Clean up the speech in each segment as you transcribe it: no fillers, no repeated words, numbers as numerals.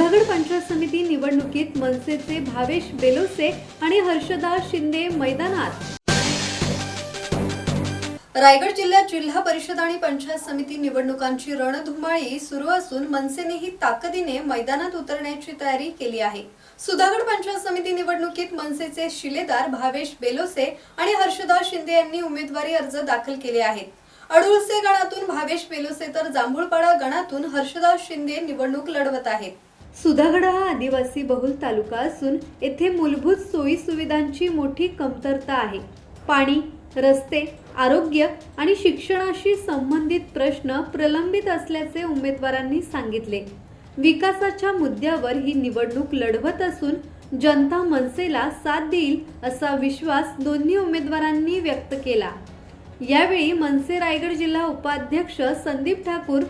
सुधागड पंचायत समिती निवडणुकीत मनसेचे भावेश बेलोसे आणि हर्षदास शिंदे मैदानात। रायगड जिल्ह्यात जिल्हा परिषद आणि पंचायत समिती निवडणुकांची रणधुमाळी सुरू असून मनसेनेही ताकदीने मैदानात उतरण्याची तयारी केली आहे। सुधागड पंचायत समिती निवडणुकीत मनसेचे शिलेदार भावेश बेलोसे आणि हर्षदास शिंदे यांनी उमेदवारी अर्ज दाखल केले आहेत। अडुळसे गणातून भावेश बेलोसे तर जांभूळपाडा गणातून हर्षदास शिंदे निवडणूक लढवत आहेत। सुधागड हा आदिवासी बहुल तालुका असून येथे मूलभूत सोयी सुविधांची मोठी कमतरता आहे। पाणी, रस्ते, आरोग्य आणि शिक्षणाशी संबंधित प्रश्न प्रलंबित असल्याचे उमेदवारांनी सांगितले। विकासाच्या मुद्द्यावर ही निवडणूक लढवत असून जनता मनसेला साथ देईल असा विश्वास दोन्ही उमेदवारांनी व्यक्त केला। यावेळी मनसे रायगड जिल्हा उपाध्यक्ष संदीप ठाकूर,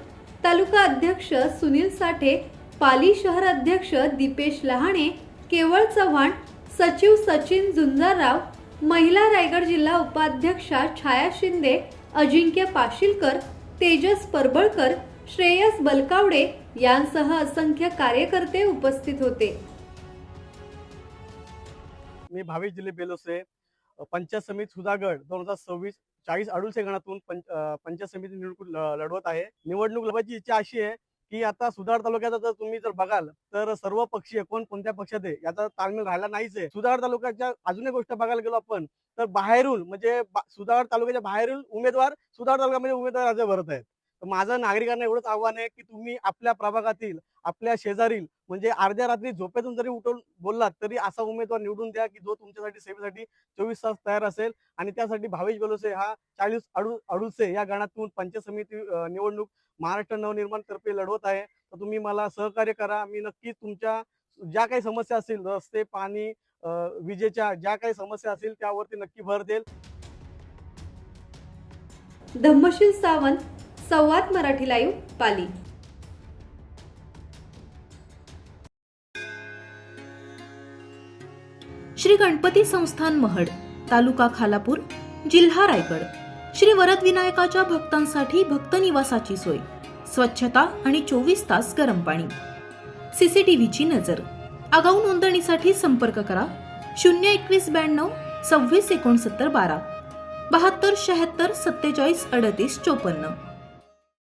तालुका अध्यक्ष सुनील साठे, पाली शहर अध्यक्ष दीपेश लहाणे, केवळ चव्हाण, सचिव सचिन झुंजारराव, महिला रायगड जिल्हा उपाध्यक्षा छाया शिंदे, अजिंक्य पाशीलकर, तेजस परबळकर, श्रेयस बलकावडे यांसह असंख्य कार्यकर्ते उपस्थित होते। मी भावेश बेलोसे, पंचायत समिती सुधागड 2026 40 अडुळसे गणातून पंचायत समिती निवडणूक लढवत आहे। निवडणूक लढवायची इच्छा अशी आहे की आता सुधागड तालुक्याचा जर तुम्ही बघाल तर सर्व पक्षीय कोणत्या पक्षात आहे याचा ताळमेळ राहिला नाहीच आहे। सुधागड तालुक्याच्या अजून एक गोष्ट बघायला गेलो आपण तर बाहेरून म्हणजे सुधागड तालुक्याच्या बाहेरून उमेदवार सुधागड तालुक्यामध्ये उमेदवार अर्ज भरत आहेत। तर माझं नागरिकांना एवढंच आव्हान आहे की तुम्ही आपल्या प्रभागातील, आपल्या शेजारील म्हणजे अर्ध्या रात्री झोपेतून जरी उठून बोललात तरी असा उमेदवार निवडून द्या की जो तुमच्यासाठी सेवेसाठी 24 तास तयार असेल। आणि त्यासाठी भावेश बेलोसे हा 40 अडुळसे या गणातून पंचायत समिती निवडणूक महाराष्ट्र नवनिर्माण तर्फे लढवत आहे। तर तुम्ही मला सहकार्य करा। मी नक्कीच तुमच्या ज्या काही समस्या असतील, रस्ते, पाणी, विजेच्या ज्या काही समस्या असतील त्यावरती नक्की भर देईल। धम्मशील सावंत, संवाद मराठी लाईव्ह, पाली। श्री गणपती संस्थान महड, तालुका खालापूर, जिल्हा रायगड। श्री वरद विनायकाच्या भक्तांसाठी भक्त निवासाची सोय, स्वच्छता आणि 24 तास गरम पाणी, सीसीटीव्हीची नजर। आगाऊ नोंदणीसाठी संपर्क करा 021 92 26 69 12 72 76 47 38 54।